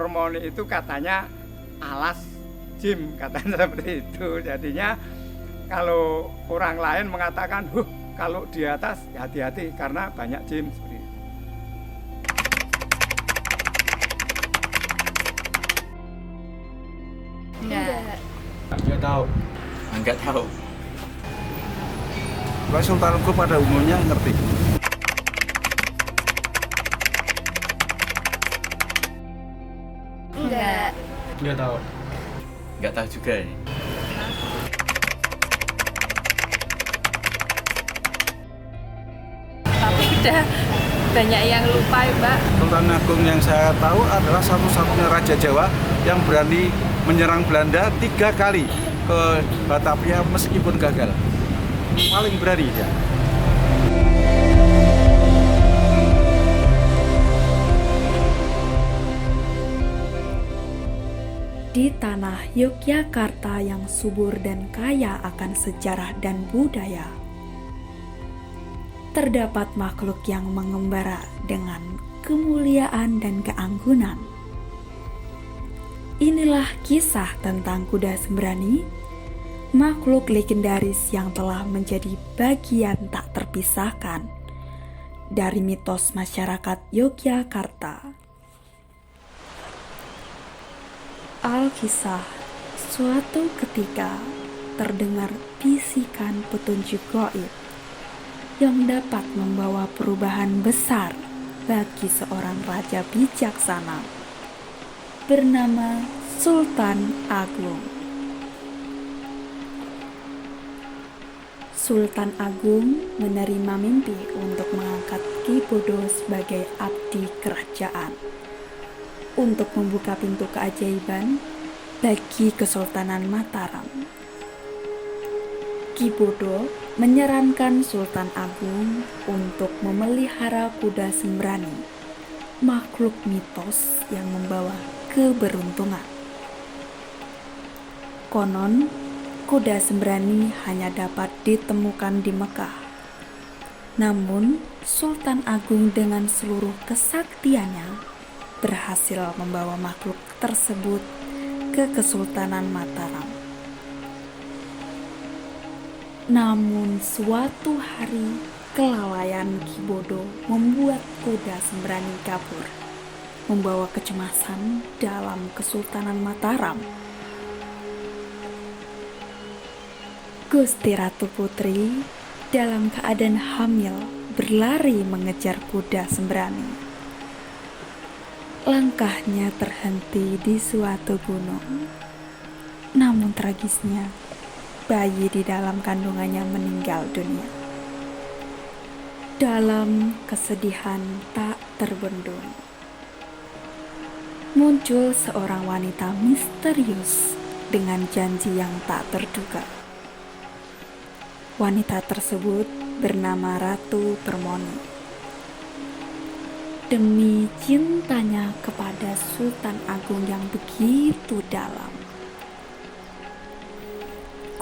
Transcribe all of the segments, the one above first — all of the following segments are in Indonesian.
Permoni itu katanya alas jim, katanya seperti itu. Jadinya kalau orang lain mengatakan, kalau di atas ya hati-hati karena banyak jim seperti itu. Enggak tahu. Enggak tahu. Kalau Sultan Agung pada umumnya ngerti. Enggak tahu. Enggak tahu juga ini. Tapi udah banyak yang lupa ya, Mbak. Sultan Agung yang saya tahu adalah satu-satunya Raja Jawa yang berani menyerang Belanda 3 kali ke Batavia meskipun gagal. Paling berani dia. Di tanah Yogyakarta yang subur dan kaya akan sejarah dan budaya, terdapat makhluk yang mengembara dengan kemuliaan dan keanggunan. Inilah kisah tentang kuda sembrani, makhluk legendaris yang telah menjadi bagian tak terpisahkan dari mitos masyarakat Yogyakarta. Alkisah, suatu ketika terdengar bisikan petunjuk gaib yang dapat membawa perubahan besar bagi seorang raja bijaksana bernama Sultan Agung. Sultan Agung menerima mimpi untuk mengangkat Ki Bodo sebagai abdi kerajaan untuk membuka pintu keajaiban bagi Kesultanan Mataram. Ki Bodo menyarankan Sultan Agung untuk memelihara kuda sembrani, makhluk mitos yang membawa keberuntungan. Konon, kuda sembrani hanya dapat ditemukan di Mekah. Namun, Sultan Agung dengan seluruh kesaktiannya berhasil membawa makhluk tersebut ke Kesultanan Mataram. Namun suatu hari kelalaian Ki Bodo membuat kuda sembrani kabur, membawa kecemasan dalam Kesultanan Mataram. Gusti Ratu Putri dalam keadaan hamil berlari mengejar kuda sembrani. Langkahnya terhenti di suatu gunung. Namun tragisnya, bayi di dalam kandungannya meninggal dunia. Dalam kesedihan tak terbendung, muncul seorang wanita misterius dengan janji yang tak terduga. Wanita tersebut bernama Ratu Permoni. Demi cintanya kepada Sultan Agung yang begitu dalam,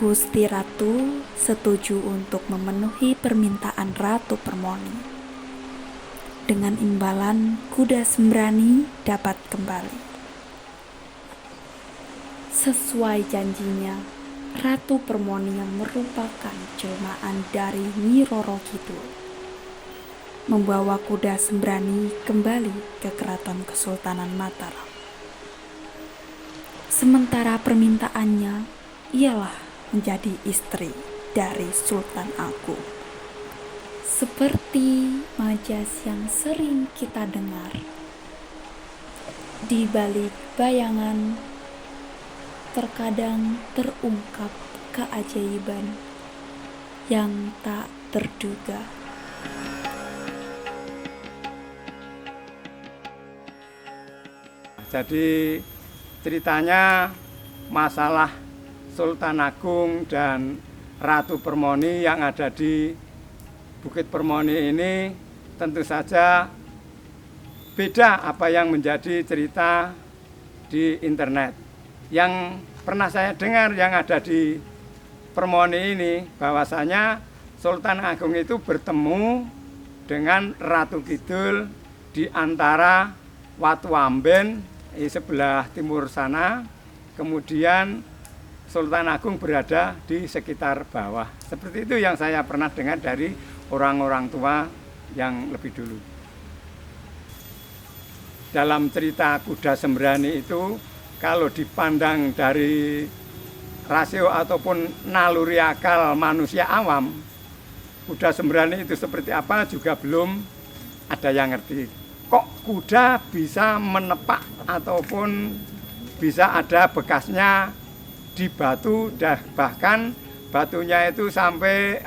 Gusti Ratu setuju untuk memenuhi permintaan Ratu Permoni. Dengan imbalan kuda sembrani dapat kembali. Sesuai janjinya, Ratu Permoni yang merupakan jelmaan dari Nyi Roro Kidul membawa kuda sembrani kembali ke Keraton Kesultanan Mataram. Sementara permintaannya ialah menjadi istri dari Sultan Agung. Seperti majas yang sering kita dengar, di balik bayangan terkadang terungkap keajaiban yang tak terduga. Jadi ceritanya masalah Sultan Agung dan Ratu Permoni yang ada di Bukit Permoni ini tentu saja beda apa yang menjadi cerita di internet. Yang pernah saya dengar yang ada di Permoni ini bahwasanya Sultan Agung itu bertemu dengan Ratu Kidul di antara Watu Amben di sebelah timur sana, kemudian Sultan Agung berada di sekitar bawah. Seperti itu yang saya pernah dengar dari orang-orang tua yang lebih dulu. Dalam cerita kuda sembrani itu, kalau dipandang dari rasio ataupun naluri akal manusia awam, kuda sembrani itu seperti apa juga belum ada yang ngerti. Kok kuda bisa menepak ataupun bisa ada bekasnya di batu, bahkan batunya itu sampai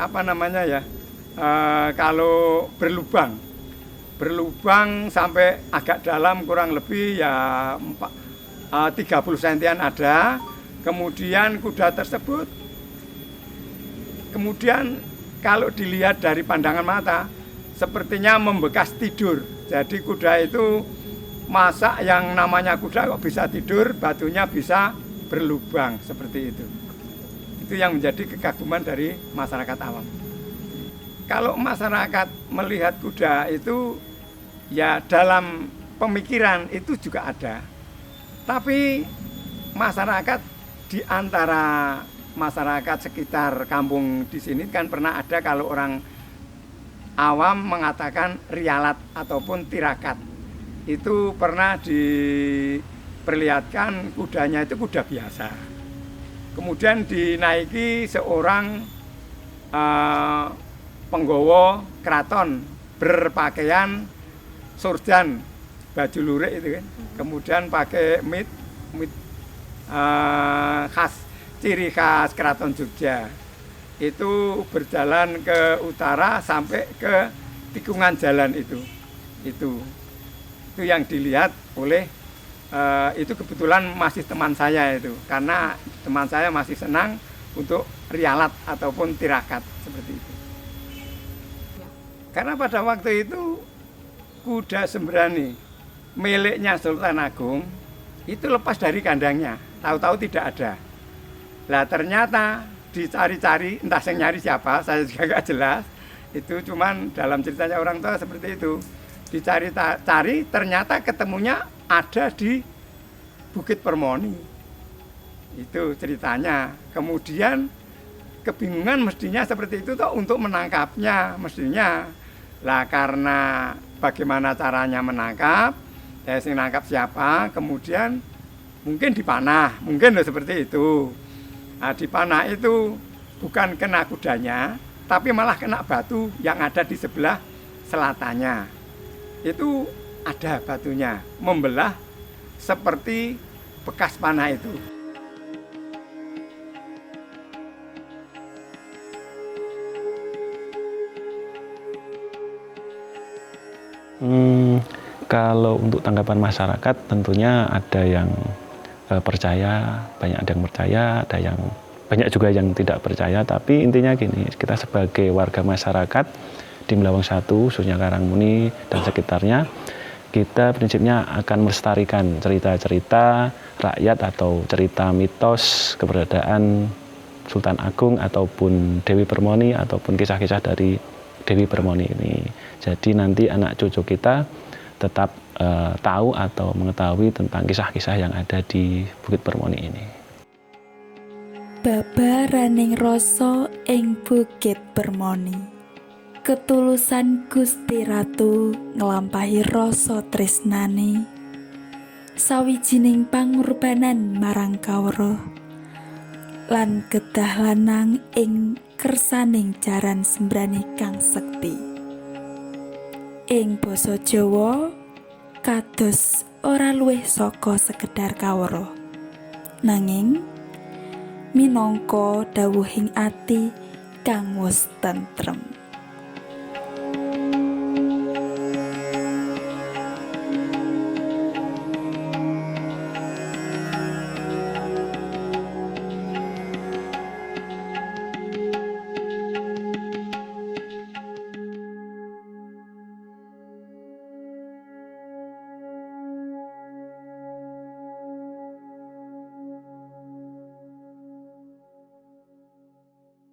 kalau berlubang sampai agak dalam, kurang lebih ya 30 sentian ada. Kemudian kuda tersebut, kemudian kalau dilihat dari pandangan mata, sepertinya membekas tidur. Jadi kuda itu, masa yang namanya kuda kok bisa tidur, batunya bisa berlubang seperti itu. Itu yang menjadi kekaguman dari masyarakat awam. Kalau masyarakat melihat kuda itu, ya dalam pemikiran itu juga ada. Tapi masyarakat di antara masyarakat sekitar kampung di sini kan pernah ada kalau orang awam mengatakan rialat ataupun tirakat. Itu pernah diperlihatkan kudanya itu kuda biasa. Kemudian dinaiki seorang penggawa keraton berpakaian surjan, baju lurik itu kan. Kemudian pakai mit khas, ciri khas keraton Jogja. Itu berjalan ke utara sampai ke tikungan jalan itu yang dilihat oleh itu kebetulan masih teman saya itu, karena teman saya masih senang untuk rialat ataupun tirakat seperti itu. Karena pada waktu itu kuda sembrani miliknya Sultan Agung itu lepas dari kandangnya, tahu-tahu tidak ada. Lah ternyata dicari-cari, entah yang nyari siapa, saya juga nggak jelas. Itu cuman dalam ceritanya orang tua seperti itu. Dicari-cari, ternyata ketemunya ada di Bukit Permoni. Itu ceritanya. Kemudian kebingungan mestinya seperti itu toh untuk menangkapnya mestinya. Lah karena bagaimana caranya menangkap, saya sing nangkap siapa, kemudian mungkin dipanah, mungkin seperti itu. Nah, dipanah itu bukan kena kudanya, tapi malah kena batu yang ada di sebelah selatannya. Itu ada batunya, membelah seperti bekas panah itu. Kalau untuk tanggapan masyarakat tentunya ada yang percaya, banyak ada yang percaya, ada yang banyak juga yang tidak percaya. Tapi intinya gini, kita sebagai warga masyarakat di Melawang 1, khususnya Karangmuni dan sekitarnya, kita prinsipnya akan melestarikan cerita-cerita rakyat atau cerita mitos keberadaan Sultan Agung ataupun Dewi Permoni ataupun kisah-kisah dari Dewi Permoni ini. Jadi nanti anak cucu kita tetap tahu atau mengetahui tentang kisah-kisah yang ada di Bukit Permoni ini. Babaraning rasa ing Bukit Permoni. Ketulusan Gusti Ratu nglampahi rasa tresnane. Sawijining pangorbanan marang kawruh lan kedah lanang ing kersaning jaran sembrani kang sekti. Ing basa Jawa kados ora luwih saka sekedar kawruh, nanging minangka dawuhing ati kang wis tentrem.